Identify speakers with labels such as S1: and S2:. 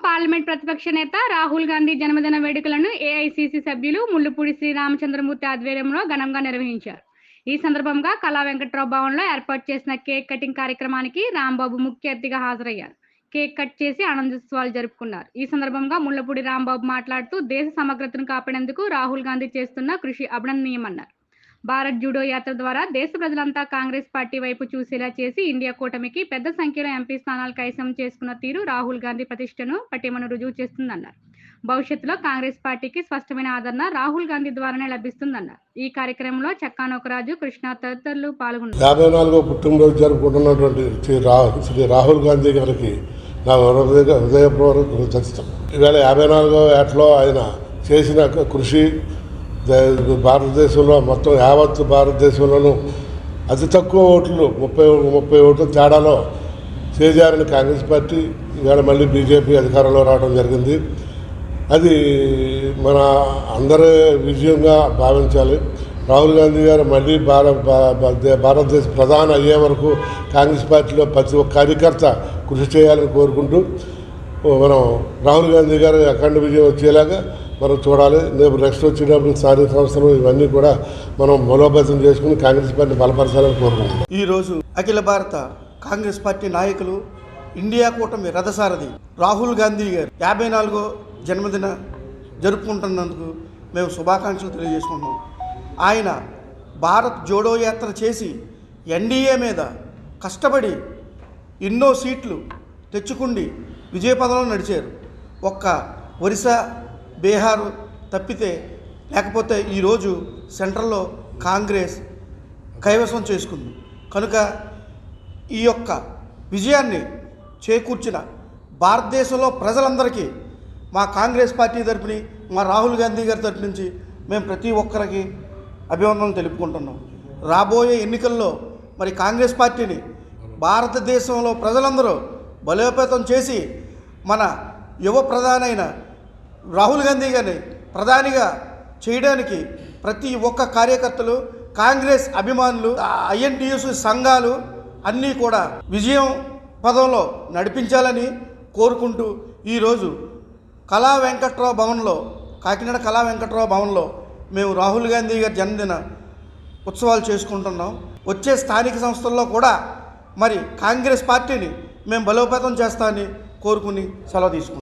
S1: Parliament ప్రతిపక్ష నేత రాహుల్ గాంధీ జన్మదిన వేడుకలను ఏఐసీసీ సభ్యులు ముల్లుపూడి శ్రీరామచంద్రమూర్తి ఆధ్వర్యంలో ఘనంగా నిర్వహించారు. ఈ సందర్భంగా కళా వెంకట్రావు భవన్లో ఏర్పాటు చేసిన కేక్ కటింగ్ కార్యక్రమానికి రాంబాబు ముఖ్య అతిథిగా హాజరయ్యారు. కేక్ కట్ చేసి ఆనందోత్సవాలు జరుపుకున్నారు. ఈ సందర్భంగా ముల్లపూడి రాంబాబు మాట్లాడుతూ దేశ సమగ్రతను కాపాడేందుకు రాహుల్ గాంధీ చేస్తున్న కృషి అభినందనీయమన్నారు. భారత్ జూడో యాత్ర ద్వారా దేశ ప్రజలంతా కాంగ్రెస్ పార్టీ వైపు చూసేలా చేసి ఇండియా కూటమికి పెద్ద సంఖ్యలో ఎంపీ స్థానాలు కైవసం చేసుకున్న తీరు రాహుల్ గాంధీ ప్రతిష్టను పటిమను రుజువు చేస్తుందన్నారు. భవిష్యత్తులో కాంగ్రెస్ పార్టీకి స్పష్టమైన ఆదరణ రాహుల్ గాంధీ ద్వారానే లభిస్తుందన్నారు. ఈ కార్యక్రమంలో చక్కానోకరాజు, కృష్ణ తదితరులు పాల్గొన్నారు.
S2: 54వ పుట్టినరోజు జరుపుకుంటున్నటువంటి శ్రీ రాహుల్ గాంధీ గారికి నా హృదయపూర్వక కృతజ్ఞతలు. ఈవేళ 54వ ఏటలో ఆయన చేసిన కృషి భారతదేశంలో మొత్తం యావత్ భారతదేశంలోనూ అతి తక్కువ ఓట్లు 30 ఓట్ల తేడాలో చేజారిన కాంగ్రెస్ పార్టీ ఈవేళ మళ్ళీ బీజేపీ అధికారంలో రావడం జరిగింది. అది మన అందరి విజయంగా భావించాలి. రాహుల్ గాంధీ గారు మళ్ళీ భారతదేశ ప్రధాని అయ్యే వరకు కాంగ్రెస్ పార్టీలో ప్రతి ఒక్క కార్యకర్త కృషి చేయాలని కోరుకుంటూ మనం రాహుల్ గాంధీ గారు అఖండ విజయం వచ్చేలాగా మనం చూడాలి. రేపు నెక్స్ట్ వచ్చేటప్పుడు స్థానిక సంస్థలు ఇవన్నీ కూడా మనం బలోపేతం చేసుకుని కాంగ్రెస్ పార్టీ బలపరచాలని కోరుకుంటున్నాం.
S3: ఈరోజు అఖిల భారత కాంగ్రెస్ పార్టీ నాయకులు, ఇండియా కూటమి రథసారథి రాహుల్ గాంధీ గారు 54వ జన్మదిన జరుపుకుంటున్నందుకు మేము శుభాకాంక్షలు తెలియజేసుకుంటున్నాం. ఆయన భారత్ జోడో యాత్ర చేసి ఎన్డీఏ మీద కష్టపడి ఎన్నో సీట్లు తెచ్చుకుండి విజయపథంలో నడిచారు. ఒక్క ఒరిస్సా, బీహార్ తప్పితే లేకపోతే ఈరోజు సెంట్రల్లో కాంగ్రెస్ కైవసం చేసుకుంది. కనుక ఈ యొక్క విజయాన్ని చేకూర్చిన భారతదేశంలో ప్రజలందరికీ మా కాంగ్రెస్ పార్టీ తరపుని, మా రాహుల్ గాంధీ గారి తరపు నుంచి మేము ప్రతి ఒక్కరికి అభివందనలు తెలుపుకుంటున్నాం. రాబోయే ఎన్నికల్లో మరి కాంగ్రెస్ పార్టీని భారతదేశంలో ప్రజలందరూ బలోపేతం చేసి మన యువ ప్రధానైన రాహుల్ గాంధీ గారిని ప్రధానిగా చేయడానికి ప్రతి ఒక్క కార్యకర్తలు, కాంగ్రెస్ అభిమానులు, ఐఎన్టీయూసీ సంఘాలు అన్నీ కూడా విజయం పదంలో నడిపించాలని కోరుకుంటూ ఈరోజు కళా వెంకట్రావు భవన్లో, కాకినాడ కళా వెంకట్రావు భవన్లో మేము రాహుల్ గాంధీ గారి జన్మదిన ఉత్సవాలు చేసుకుంటున్నాం. వచ్చే స్థానిక సంస్థల్లో కూడా మరి కాంగ్రెస్ పార్టీని మేము బలోపేతం చేస్తామని కోరుకుని సెలవు తీసుకుంటాం.